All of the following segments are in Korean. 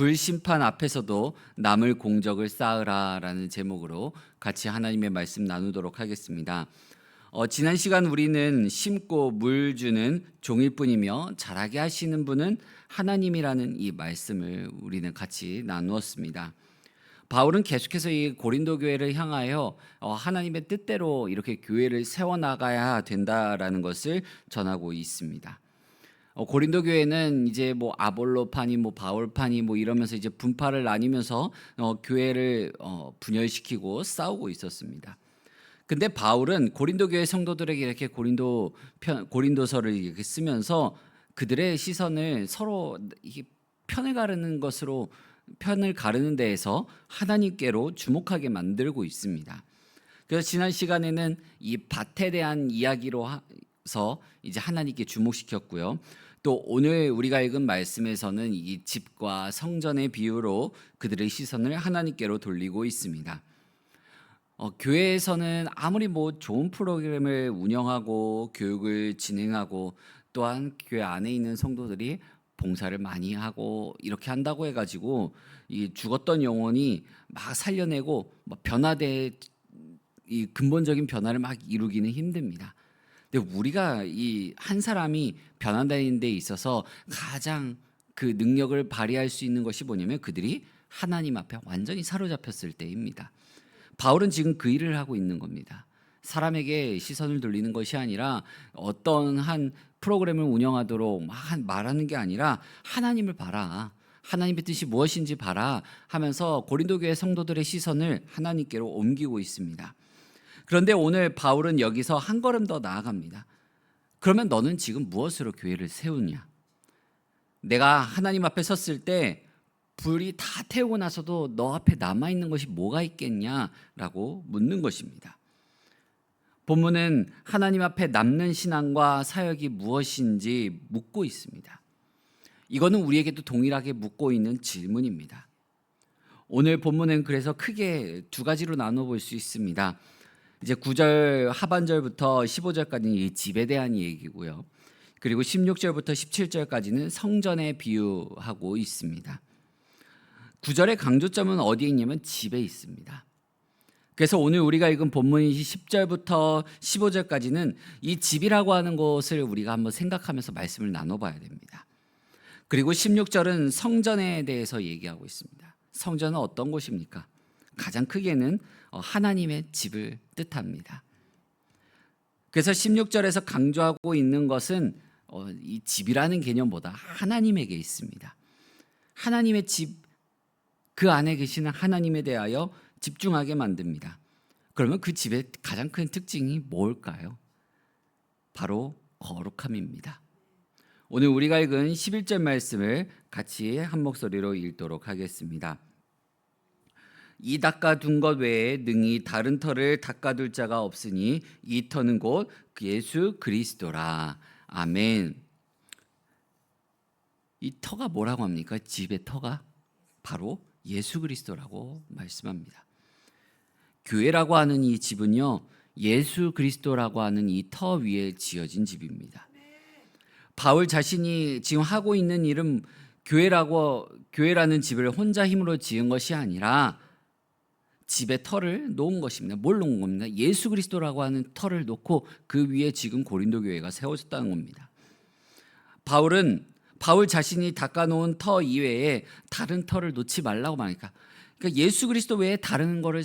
불심판 앞에서도 남을 공적을 쌓으라라는 제목으로 같이 하나님의 말씀 나누도록 하겠습니다. 지난 시간 우리는 심고 물 주는 종일 뿐이며 자라게 하시는 분은 하나님이라는 이 말씀을 우리는 같이 나누었습니다. 바울은 계속해서 이 고린도 교회를 향하여 하나님의 뜻대로 이렇게 교회를 세워나가야 된다라는 것을 전하고 있습니다. 고린도 교회는 이제 뭐 아볼로파니 뭐 바울파니 뭐 이러면서 이제 분파를 나뉘면서 교회를 분열시키고 싸우고 있었습니다. 근데 바울은 고린도 교회 성도들에게 이렇게 고린도서를 이렇게 쓰면서 그들의 시선을 서로 편을 가르는 데에서 하나님께로 주목하게 만들고 있습니다. 그래서 지난 시간에는 이 밭에 대한 이야기로 해서 이제 하나님께 주목시켰고요. 또 오늘 우리가 읽은 말씀에서는 이 집과 성전의 비유로 그들의 시선을 하나님께로 돌리고 있습니다. 교회에서는 아무리 뭐 좋은 프로그램을 운영하고 교육을 진행하고 또한 교회 안에 있는 성도들이 봉사를 많이 하고 이렇게 한다고 해가지고 이 죽었던 영혼이 막 살려내고 이 근본적인 변화를 막 이루기는 힘듭니다. 근데 우리가 이 한 사람이 변화되는 데 있어서 가장 그 능력을 발휘할 수 있는 것이 뭐냐면 그들이 하나님 앞에 완전히 사로잡혔을 때입니다. 바울은 지금 그 일을 하고 있는 겁니다. 사람에게 시선을 돌리는 것이 아니라 어떤 한 프로그램을 운영하도록 말하는 게 아니라 하나님을 봐라. 하나님의 뜻이 무엇인지 봐라 하면서 고린도 교회 성도들의 시선을 하나님께로 옮기고 있습니다. 그런데 오늘 바울은 여기서 한 걸음 더 나아갑니다. 그러면 너는 지금 무엇으로 교회를 세우냐? 내가 하나님 앞에 섰을 때 불이 다 태우고 나서도 너 앞에 남아있는 것이 뭐가 있겠냐라고 묻는 것입니다. 본문은 하나님 앞에 남는 신앙과 사역이 무엇인지 묻고 있습니다. 이거는 우리에게도 동일하게 묻고 있는 질문입니다. 오늘 본문은 그래서 크게 두 가지로 나눠볼 수 있습니다. 이제 9절 하반절부터 15절까지는 이 집에 대한 얘기고요. 그리고 16절부터 17절까지는 성전에 비유하고 있습니다. 9절의 강조점은 어디에 있냐면 집에 있습니다. 그래서 오늘 우리가 읽은 본문이 10절부터 15절까지는 이 집이라고 하는 것을 우리가 한번 생각하면서 말씀을 나눠봐야 됩니다. 그리고 16절은 성전에 대해서 얘기하고 있습니다. 성전은 어떤 곳입니까? 가장 크게는 하나님의 집을 뜻합니다. 그래서 16절에서 강조하고 있는 것은 이 집이라는 개념보다 하나님에게 있습니다. 하나님의 집, 그 안에 계시는 하나님에 대하여 집중하게 만듭니다. 그러면 그 집의 가장 큰 특징이 뭘까요? 바로 거룩함입니다. 오늘 우리가 읽은 11절 말씀을 같이 한 목소리로 읽도록 하겠습니다. 이 닦아둔 것 외에 능히 다른 터를 닦아둘 자가 없으니 이 터는 곧 예수 그리스도라. 아멘. 이 터가 뭐라고 합니까? 집의 터가 바로 예수 그리스도라고 말씀합니다. 교회라고 하는 이 집은요, 예수 그리스도라고 하는 이 터 위에 지어진 집입니다. 바울 자신이 지금 하고 있는 일은 교회라는 집을 혼자 힘으로 지은 것이 아니라 집에 터를 놓은 것입니다. 뭘 놓은 겁니까? 예수 그리스도라고 하는 터를 놓고 그 위에 지금 고린도 교회가 세워졌다는 겁니다. 바울 자신이 닦아놓은 터 이외에 다른 터를 놓지 말라고 말하니까, 그러니까 예수 그리스도 외에 다른 거를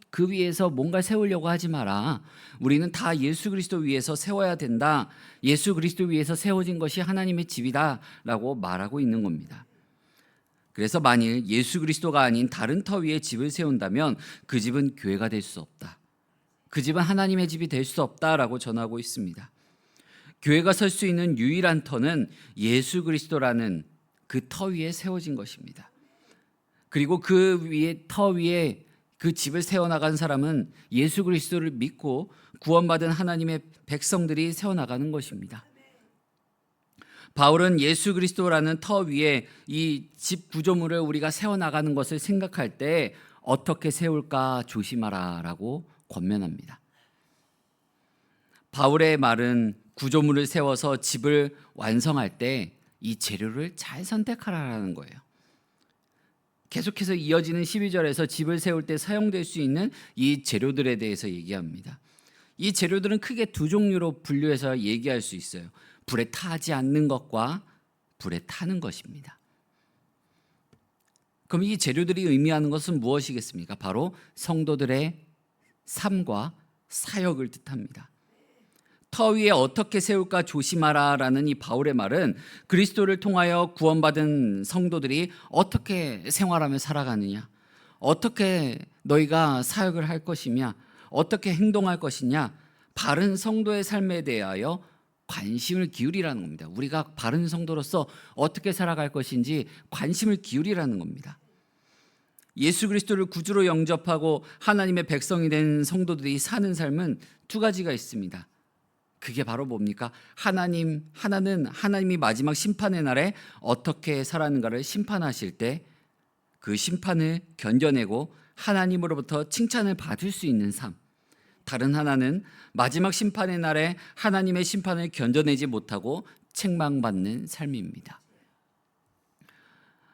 그 위에서 뭔가 세우려고 하지 마라. 우리는 다 예수 그리스도 위에서 세워야 된다. 예수 그리스도 위에서 세워진 것이 하나님의 집이다라고 말하고 있는 겁니다. 그래서 만일 예수 그리스도가 아닌 다른 터 위에 집을 세운다면 그 집은 교회가 될 수 없다. 그 집은 하나님의 집이 될 수 없다라고 전하고 있습니다. 교회가 설 수 있는 유일한 터는 예수 그리스도라는 그 터 위에 세워진 것입니다. 그리고 터 위에 그 집을 세워나간 사람은 예수 그리스도를 믿고 구원받은 하나님의 백성들이 세워나가는 것입니다. 바울은 예수 그리스도라는 터 위에 이 집 구조물을 우리가 세워나가는 것을 생각할 때 어떻게 세울까 조심하라라고 권면합니다. 바울의 말은 구조물을 세워서 집을 완성할 때 이 재료를 잘 선택하라는 거예요. 계속해서 이어지는 12절에서 집을 세울 때 사용될 수 있는 이 재료들에 대해서 얘기합니다. 이 재료들은 크게 두 종류로 분류해서 얘기할 수 있어요. 불에 타지 않는 것과 불에 타는 것입니다. 그럼 이 재료들이 의미하는 것은 무엇이겠습니까? 바로 성도들의 삶과 사역을 뜻합니다. 터 위에 어떻게 세울까 조심하라라는 이 바울의 말은 그리스도를 통하여 구원받은 성도들이 어떻게 생활하며 살아가느냐, 어떻게 너희가 사역을 할 것이냐, 어떻게 행동할 것이냐, 바른 성도의 삶에 대하여 관심을 기울이라는 겁니다. 우리가 바른 성도로서 어떻게 살아갈 것인지 관심을 기울이라는 겁니다. 예수 그리스도를 구주로 영접하고 하나님의 백성이 된 성도들이 사는 삶은 두 가지가 있습니다. 그게 바로 뭡니까? 하나님이 마지막 심판의 날에 어떻게 살았는가를 심판하실 때 그 심판을 견뎌내고 하나님으로부터 칭찬을 받을 수 있는 삶. 다른 하나는 마지막 심판의 날에 하나님의 심판을 견뎌내지 못하고 책망받는 삶입니다.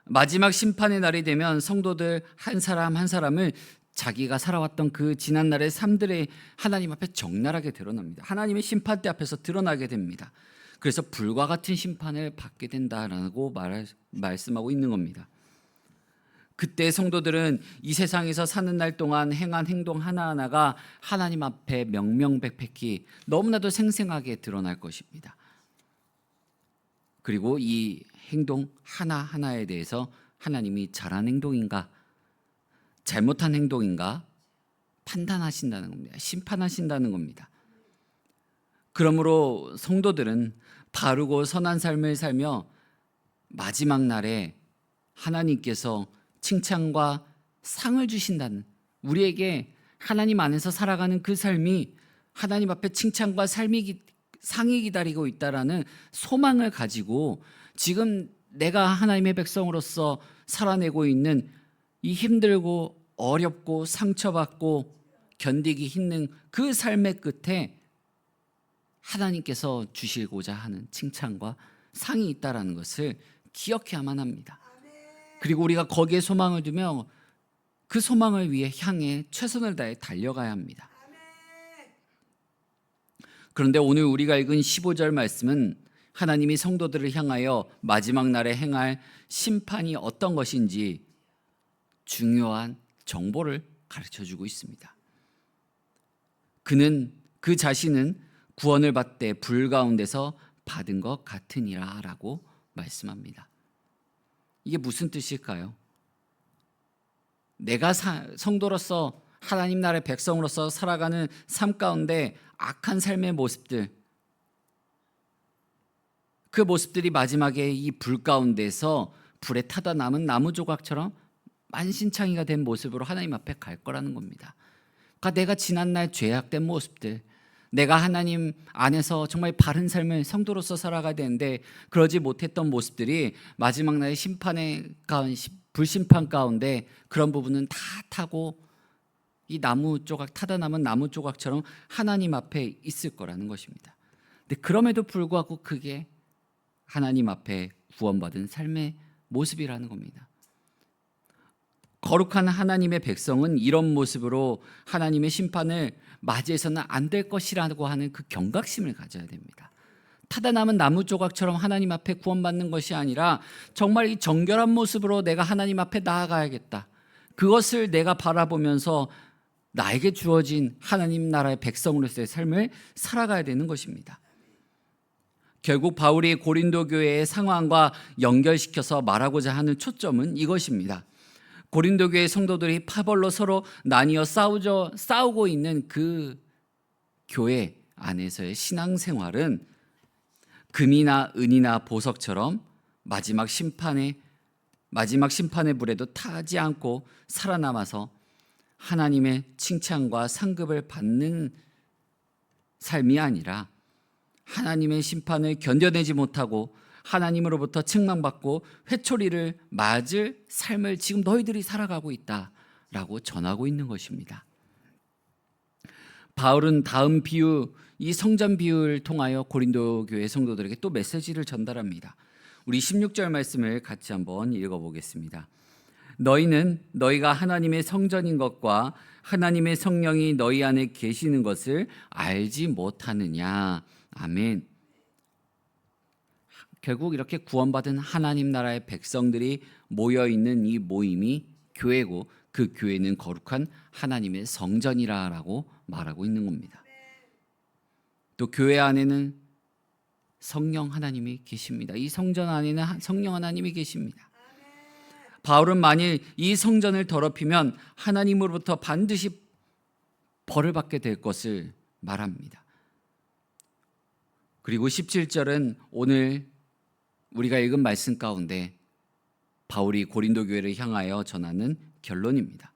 마지막 심판의 날이 되면 성도들 한 사람 한 사람을 자기가 살아왔던 그 지난날의 삶들이 하나님 앞에 적나라하게 드러납니다. 하나님의 심판대 앞에서 드러나게 됩니다. 그래서 불과 같은 심판을 받게 된다라고 말씀하고 있는 겁니다. 그때 성도들은 이 세상에서 사는 날 동안 행한 행동 하나하나가 하나님 앞에 명명백백히 너무나도 생생하게 드러날 것입니다. 그리고 이 행동 하나하나에 대해서 하나님이 잘한 행동인가, 잘못한 행동인가 판단하신다는 겁니다. 심판하신다는 겁니다. 그러므로 성도들은 바르고 선한 삶을 살며 마지막 날에 하나님께서 칭찬과 상을 주신다는, 우리에게 하나님 안에서 살아가는 그 삶이 하나님 앞에 칭찬과 상이 기다리고 있다라는 소망을 가지고 지금 내가 하나님의 백성으로서 살아내고 있는 이 힘들고 어렵고 상처받고 견디기 힘든 그 삶의 끝에 하나님께서 주시고자 하는 칭찬과 상이 있다라는 것을 기억해야만 합니다. 그리고 우리가 거기에 소망을 두며 그 소망을 위해 향해 최선을 다해 달려가야 합니다. 그런데 오늘 우리가 읽은 15절 말씀은 하나님이 성도들을 향하여 마지막 날에 행할 심판이 어떤 것인지 중요한 정보를 가르쳐주고 있습니다. 그 자신은 구원을 받되 불 가운데서 받은 것 같으니라 라고 말씀합니다. 이게 무슨 뜻일까요? 내가 성도로서 하나님 나라의 백성으로서 살아가는 삶 가운데 악한 삶의 모습들, 그 모습들이 마지막에 이 불 가운데서 불에 타다 남은 나무 조각처럼 만신창이가 된 모습으로 하나님 앞에 갈 거라는 겁니다. 그러니까 내가 지난날 죄악된 모습들, 내가 하나님 안에서 정말 바른 삶을 성도로서 살아가야 되는데 그러지 못했던 모습들이 마지막 날의 불심판 가운데 그런 부분은 다 타고 이 나무 조각, 타다 남은 나무 조각처럼 하나님 앞에 있을 거라는 것입니다. 근데 그럼에도 불구하고 그게 하나님 앞에 구원받은 삶의 모습이라는 겁니다. 거룩한 하나님의 백성은 이런 모습으로 하나님의 심판을 맞이해서는 안 될 것이라고 하는 그 경각심을 가져야 됩니다. 타다 남은 나무 조각처럼 하나님 앞에 구원받는 것이 아니라 정말 이 정결한 모습으로 내가 하나님 앞에 나아가야겠다. 그것을 내가 바라보면서 나에게 주어진 하나님 나라의 백성으로서의 삶을 살아가야 되는 것입니다. 결국 바울이 고린도 교회의 상황과 연결시켜서 말하고자 하는 초점은 이것입니다. 고린도 교회 성도들이 파벌로 서로 나뉘어 싸우고 있는 그 교회 안에서의 신앙생활은 금이나 은이나 보석처럼 마지막 심판의 불에도 타지 않고 살아남아서 하나님의 칭찬과 상급을 받는 삶이 아니라 하나님의 심판을 견뎌내지 못하고 하나님으로부터 책망받고 회초리를 맞을 삶을 지금 너희들이 살아가고 있다라고 전하고 있는 것입니다. 바울은 다음 비유, 이 성전 비유를 통하여 고린도 교회 성도들에게 또 메시지를 전달합니다. 우리 16절 말씀을 같이 한번 읽어보겠습니다. 너희는 너희가 하나님의 성전인 것과 하나님의 성령이 너희 안에 계시는 것을 알지 못하느냐. 아멘. 결국 이렇게 구원받은 하나님 나라의 백성들이 모여 있는 이 모임이 교회고, 그 교회는 거룩한 하나님의 성전이라고 말하고 있는 겁니다. 또 교회 안에는 성령 하나님이 계십니다. 이 성전 안에는 성령 하나님이 계십니다. 바울은 만일 이 성전을 더럽히면 하나님으로부터 반드시 벌을 받게 될 것을 말합니다. 그리고 17절은 오늘 우리가 읽은 말씀 가운데 바울이 고린도 교회를 향하여 전하는 결론입니다.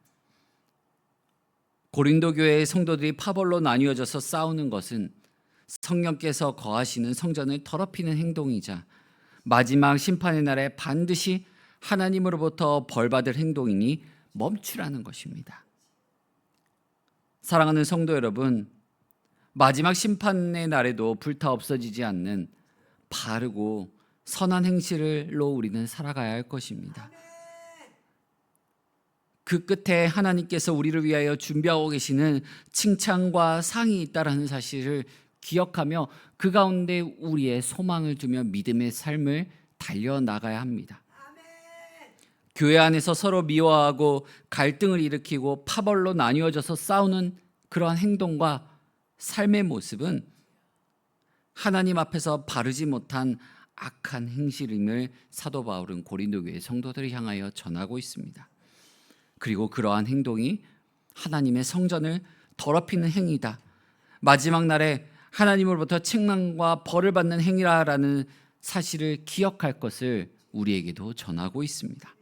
고린도 교회의 성도들이 파벌로 나뉘어져서 싸우는 것은 성령께서 거하시는 성전을 더럽히는 행동이자 마지막 심판의 날에 반드시 하나님으로부터 벌받을 행동이니 멈추라는 것입니다. 사랑하는 성도 여러분, 마지막 심판의 날에도 불타 없어지지 않는 바르고 선한 행실로 우리는 살아가야 할 것입니다. 그 끝에 하나님께서 우리를 위하여 준비하고 계시는 칭찬과 상이 있다라는 사실을 기억하며 그 가운데 우리의 소망을 두며 믿음의 삶을 달려나가야 합니다. 교회 안에서 서로 미워하고 갈등을 일으키고 파벌로 나뉘어져서 싸우는 그러한 행동과 삶의 모습은 하나님 앞에서 바르지 못한 악한 행실임을 사도 바울은 고린도 교회 성도들을 향하여 전하고 있습니다. 그리고 그러한 행동이 하나님의 성전을 더럽히는 행위다, 마지막 날에 하나님으로부터 책망과 벌을 받는 행위라라는 사실을 기억할 것을 우리에게도 전하고 있습니다.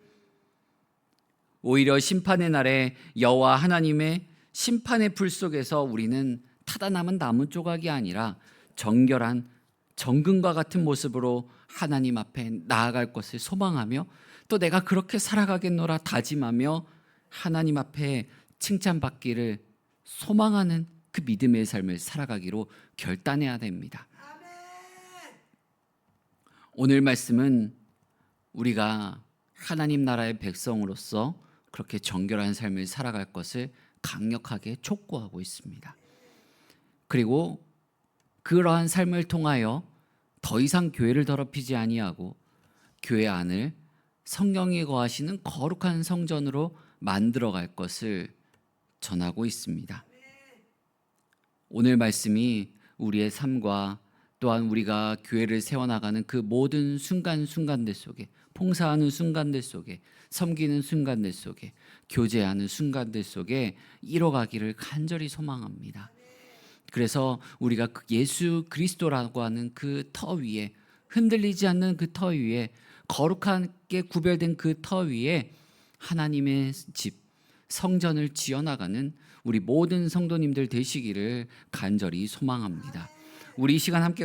오히려 심판의 날에 여호와 하나님의 심판의 불 속에서 우리는 타다 남은 나무 조각이 아니라 정결한 정금과 같은 모습으로 하나님 앞에 나아갈 것을 소망하며, 또 내가 그렇게 살아가겠노라 다짐하며 하나님 앞에 칭찬받기를 소망하는 그 믿음의 삶을 살아가기로 결단해야 됩니다. 오늘 말씀은 우리가 하나님 나라의 백성으로서 그렇게 정결한 삶을 살아갈 것을 강력하게 촉구하고 있습니다. 그리고 그러한 삶을 통하여 더 이상 교회를 더럽히지 아니하고 교회 안을 성령이 거하시는 거룩한 성전으로 만들어갈 것을 전하고 있습니다. 오늘 말씀이 우리의 삶과 또한 우리가 교회를 세워나가는 그 모든 순간순간들 속에, 봉사하는 순간들 속에, 섬기는 순간들 속에, 교제하는 순간들 속에 이뤄가기를 간절히 소망합니다. 그래서 우리가 예수 그리스도라고 하는 그 터 위에, 흔들리지 않는 그 터 위에, 거룩하게 구별된 그 터 위에 하나님의 집, 성전을 지어나가는 우리 모든 성도님들 되시기를 간절히 소망합니다. 우리 이 시간 함께